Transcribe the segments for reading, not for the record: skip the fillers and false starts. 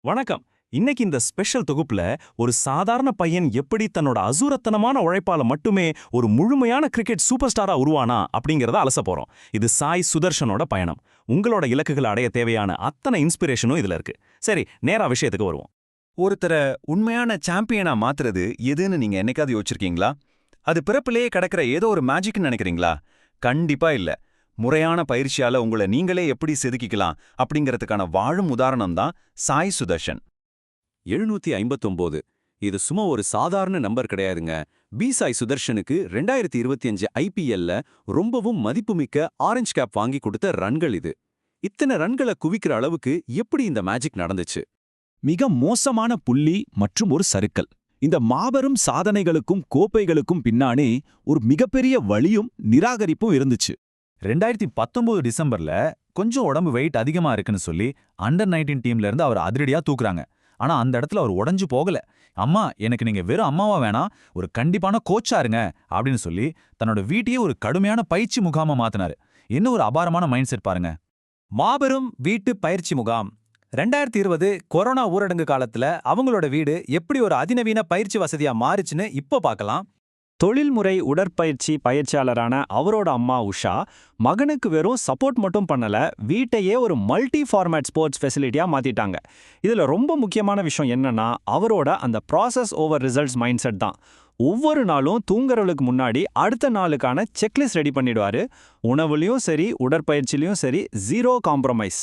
வணக்கம். இன்னைக்கு இந்த ஸ்பெஷல் தொகுப்புல ஒரு சாதாரண பையன் எப்படி தன்னோட அசூரத்தனமான உழைப்பால மட்டுமே ஒரு முழுமையான கிரிக்கெட் சூப்பர் ஸ்டாரா உருவானா அப்படிங்கறத அலச போறோம். இது சாய் சுதர்ஷனோட பயணம். உங்களோட இலக்குகளை அடைய தேவையான அத்தனை இன்ஸ்பிரேஷனும் இதுல இருக்கு. சரி, நேரா விஷயத்துக்கு வருவோம். ஒருத்தர உண்மையான சாம்பியனா மாத்துறது எதுன்னு நீங்க என்னைக்காவது யோசிச்சிருக்கீங்களா? அது பிறப்பிலேயே கிடக்கிற ஏதோ ஒரு மேஜிக்னு நினைக்கிறீங்களா? கண்டிப்பா இல்ல. முறையான பயிற்சியால உங்களை நீங்களே எப்படி செதுக்கிக்கலாம் அப்படிங்கறதுக்கான வாழும் உதாரணம் தான் சாய் சுதர்ஷன். 759. இது சும்மா ஒரு சாதாரண நம்பர் கிடையாதுங்க. பி சாய் சுதர்ஷனுக்கு 2025 ஐபிஎல்ல ரொம்பவும் மதிப்புமிக்க ஆரஞ்சு கேப் வாங்கி கொடுத்த ரன்கள் இது. இத்தனை ரன்களை குவிக்கிற அளவுக்கு எப்படி இந்த மேஜிக் நடந்துச்சு? மிக மோசமான புள்ளி மற்றும் ஒரு சறுக்கல். இந்த மாபெரும் சாதனைகளுக்கும் கோப்பைகளுக்கும் பின்னாடி ஒரு மிகப்பெரிய வலியும் நிராகரிப்பும் இருந்துச்சு. 2019 டிசம்பர்ல கொஞ்சம் உடம்பு வெயிட் அதிகமா இருக்குன்னு சொல்லி அண்டர் 19 டீம்ல இருந்து அவர் அதிரடியா தூக்குறாங்க. ஆனா அந்த இடத்துல அவர் உடைஞ்சு போகல. அம்மா, எனக்கு நீங்க வெறும் அம்மாவா வேணாம், ஒரு கண்டிப்பான கோச்சா இருங்க அப்படின்னு சொல்லி தன்னோட வீட்டையே ஒரு கடுமையான பயிற்சி முகாமா மாத்தினாரு. என்ன ஒரு அபாரமான மைண்ட் செட் பாருங்க. மாபெரும் வீட்டு பயிற்சி முகாம். 2020 கொரோனா ஊரடங்கு காலத்துல அவங்களோட வீடு எப்படி ஒரு அதிநவீன பயிற்சி வசதியா மாறுச்சுன்னு இப்போ பார்க்கலாம். தொழில்முறை உடற்பயிற்சி பயிற்சியாளரான அவரோட அம்மா உஷா மகனுக்கு வெறும் சப்போர்ட் மட்டும் பண்ணல, வீட்டையே ஒரு மல்டி ஃபார்மேட் ஸ்போர்ட்ஸ் ஃபெசிலிட்டியா மாத்திட்டாங்க. இதுல ரொம்ப முக்கியமான விஷயம் என்னன்னா, அவரோட அந்த process over results mind set தான். ஒவ்வொரு நாளும் தூங்குறவளுக்கு முன்னாடி அடுத்த நாளுக்கான செக்லிஸ்ட் ரெடி பண்ணிடுவாரு. உணவுலயும் சரி, உடற்பயிற்சிலையும் சரி, ஜீரோ காம்ப்ரமைஸ்.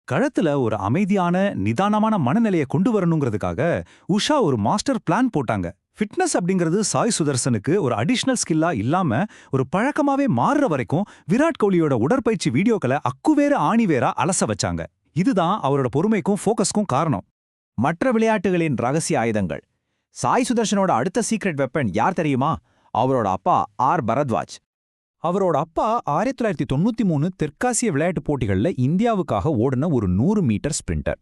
கழத்துல ஒரு அமைதியான நிதானமான மனநிலையை கொண்டு வரணுங்கிறதுக்காக உஷா ஒரு மாஸ்டர் பிளான் போட்டாங்க. ஃபிட்னஸ் அப்படிங்கிறது சாய் சுதர்சனுக்கு ஒரு அடிஷனல் ஸ்கில்லா இல்லாம ஒரு பழக்கமாவே மாறுற வரைக்கும் விராட் கோலியோட உடற்பயிற்சி வீடியோக்களை அக்குவேற ஆணிவேரா அலச வச்சாங்க. இதுதான் அவரோட பொறுமைக்கும் ஃபோக்கஸ்க்கும் காரணம். மற்ற விளையாட்டுகளின் ரகசிய ஆயுதங்கள். சாய் சுதர்ஷனோட அடுத்த சீக்ரெட் வெப்பன் யார் தெரியுமா? அவரோட அப்பா ஆர் பரத்வாஜ். அவரோட அப்பா 1993 தெற்காசிய விளையாட்டுப் போட்டிகள்ல இந்தியாவுக்காக ஓடின ஒரு 100 மீட்டர் ஸ்பிரிண்டர்.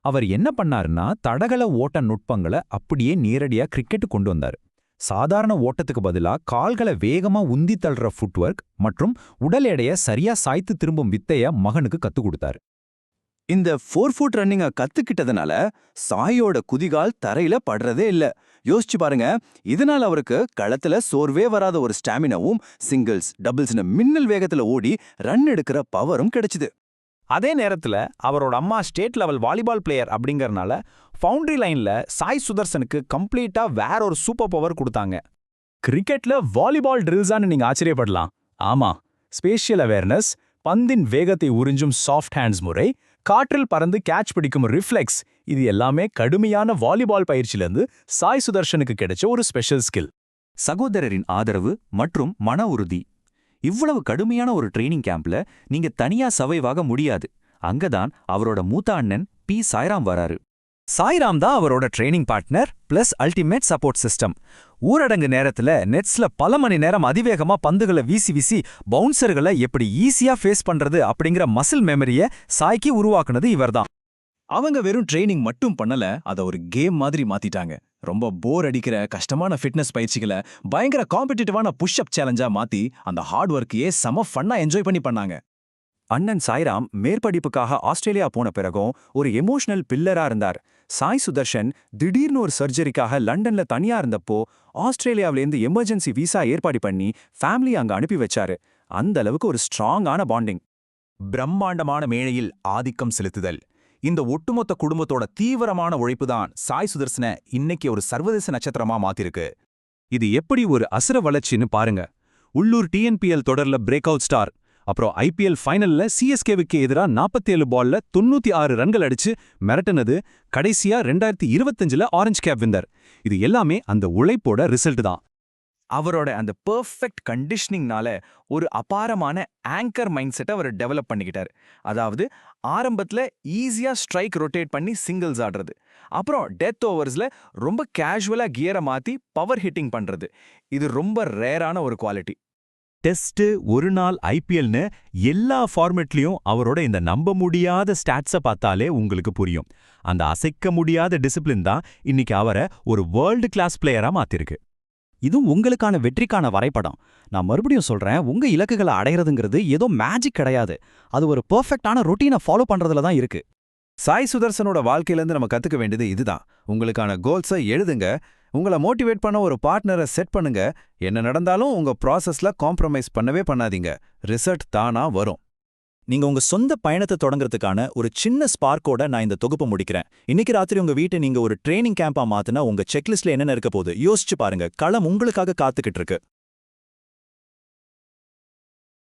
அவர் என்ன பண்ணாருன்னா, தடகள ஓட்ட நுட்பங்களை அப்படியே நேரடியா கிரிக்கெட்டு கொண்டு வந்தாரு. சாதாரண ஓட்டத்துக்கு பதிலா கால்களை வேகமா உந்தி தள்ளுற ஃபுட்வொர்க் மற்றும் உடல் எடையை சரியா சாய்த்து திரும்பும் வித்தைய மகனுக்கு கத்துக் கொடுத்தாரு. இந்த 4 ஃபுட் ரன்னிங்க கத்துக்கிட்டதுனால சாயோட குதிகால் தரையில படுறதே இல்ல. யோசிச்சு பாருங்க. இதனால அவருக்கு களத்துல சோர்வே வராத ஒரு ஸ்டாமினாவும் சிங்கிள்ஸ் டபுள்ஸ்னு மின்னல் வேகத்துல ஓடி ரன் எடுக்கிற பவரும் கிடைச்சுது. அதே நேரத்துல அவரோட அம்மா ஸ்டேட் லெவல் வாலிபால் பிளேயர் அப்படிங்கறனால பவுண்டரி லைன்ல சாய் சுதர்சனுக்கு கம்ப்ளீட்டா வேற ஒரு சூப்பர் பவர் கொடுத்தாங்க. கிரிக்கெட்ல வாலிபால் ட்ரில்ஸான்னு நீங்க ஆச்சரியப்படலாம். ஆமா, ஸ்பேஷியல் அவேர்னஸ், பந்தின் வேகத்தை உறிஞ்சும் சாஃப்ட் ஹேண்ட்ஸ் முறை, காற்றில் பறந்து கேட்ச் பிடிக்கும் ரிஃப்ளெக்ஸ், இது எல்லாமே கடுமையான வாலிபால் பயிற்சியிலிருந்து சாய் சுதர்ஷனுக்கு கிடைச்ச ஒரு ஸ்பெஷல் ஸ்கில். சகோதரரின் ஆதரவு மற்றும் மன உறுதி. இவ்வளவு கடுமையான ஒரு ட்ரெய்னிங் கேம்ப்ல நீங்க தனியா சர்வைவ் முடியாது. அங்கதான் அவரோட மூத்த அண்ணன் பி சாய்ராம் வராரு. சாய்ராம் தான் அவரோட training partner plus ultimate support system. ஊரடங்கு நேரத்துல நெட்ஸ்ல பல மணி நேரம் அதிவேகமா பந்துகளை வீசி வீசி பவுன்சர்களை எப்படி ஈஸியா ஃபேஸ் பண்றது அப்படிங்கிற மசில் மெமரிய சாய்க்கு உருவாக்குனது இவர்தான். அவங்க வெறும் ட்ரெய்னிங் மட்டும் பண்ணல, அதை ஒரு கேம் மாதிரி மாத்திட்டாங்க. ரொம்ப போர் அடிக்கிற கஷ்டமான ஃபிட்னஸ் பயிற்சிகளை பயங்கர காம்படிட்டிவான புஷ் அப் சேலஞ்சா மாத்தி அந்த ஹார்ட் ஒர்க்கையே செம ஃபன்னா என்ஜாய் பண்ணாங்க. அண்ணன் சாய்ராம் மேற்படிப்புக்காக ஆஸ்திரேலியா போன பிறகும் ஒரு எமோஷனல் பில்லரா இருந்தார். சாய் சுதர்ஷன் திடீர்னு ஒரு சர்ஜரிக்காக லண்டன்ல தனியா இருந்தப்போ ஆஸ்திரேலியாவிலேருந்து எமர்ஜென்சி விசா ஏற்பாடு பண்ணி ஃபேமிலி அங்க அனுப்பி வச்சாரு. அந்த அளவுக்கு ஒரு ஸ்ட்ராங்கான பாண்டிங். பிரம்மாண்டமான மேடையில் ஆதிக்கம் செலுத்துதல், இந்த ஒட்டுமொத்த குடும்பத்தோட தீவிரமான உழைப்பு தான் சாய் சுதர்சனை இன்னைக்கு ஒரு சர்வதேச நட்சத்திரமா மாத்திருக்கு. இது எப்படி ஒரு அசுர வளர்ச்சின்னு பாருங்க. உள்ளூர் டிஎன்பிஎல் தொடர்ல பிரேக் அவுட் ஸ்டார், அப்புறம் ஐபிஎல் ஃபைனல்ல சிஎஸ்கேவுக்கு எதிரா 47 பால்ல 96 ரன்கள் அடிச்சு மிரட்டினது, கடைசியா 2025ல ஆரஞ்சு கேப் விந்தர். இது எல்லாமே அந்த உழைப்போட ரிசல்ட் தான். அவரோட அந்த பெர்ஃபெக்ட் கண்டிஷனிங்னால ஒரு அபாரமான ஆங்கர் மைண்ட் செட்டை அவர் டெவலப் பண்ணிக்கிட்டார். அதாவது ஆரம்பத்துல ஈஸியா ஸ்ட்ரைக் ரொட்டேட் பண்ணி சிங்கிள்ஸ் ஆடுறது, அப்புறம் டெத் ஓவர்ஸ்ல ரொம்ப கேஷுவலா கியரை மாத்தி பவர் ஹிட்டிங் பண்றது. இது ரொம்ப ரேரான ஒரு குவாலிட்டி. டெஸ்ட், ஒரு நாள் ஐபிஎல்னு எல்லா ஃபார்மெட்லயும் அவரோட இந்த நம்ப முடியாத ஸ்டாட்ஸை பார்த்தாலே உங்களுக்கு புரியும். அந்த அசைக்க முடியாத டிசிப்ளின் தான் இன்னைக்கு அவரை ஒரு வேர்ல்டு கிளாஸ் பிளேயரா மாத்திருக்கு. இதுவும் உங்களுக்கான வெற்றிக்கான வரைபடம். நான் மறுபடியும் சொல்றேன், உங்க இலக்குகளை அடையிறதுங்கிறது ஏதோ மேஜிக் கிடையாது. அது ஒரு பெர்ஃபெக்டான ரொட்டீனை ஃபாலோ பண்றதுல தான் இருக்கு. சாய் சுதர்சனோட வாழ்க்கையிலேருந்து நம்ம கத்துக்க வேண்டியது இதுதான். உங்களுக்கான கோல்ஸை எழுதுங்க, உங்களை மோட்டிவேட் பண்ண ஒரு பார்ட்னரை செட் பண்ணுங்க. என்ன நடந்தாலும் உங்க ப்ராசஸ்ல காம்ப்ரமைஸ் பண்ணவே பண்ணாதீங்க. ரிசல்ட் தானா வரும். நீங்க உங்க சொந்த பயணத்தை தொடங்குறதுக்கான ஒரு சின்ன ஸ்பார்க்கோட நான் இந்த தொகுப்பை முடிக்கிறேன். இன்னைக்கு ராத்திரி உங்க வீட்டை நீங்க ஒரு ட்ரெயினிங் கேம்பா மாத்தினா உங்க செக்லிஸ்ட்ல என்னென்ன இருக்க போகுது யோசிச்சு பாருங்க. களம் உங்களுக்காக காத்துக்கிட்டு இருக்கு.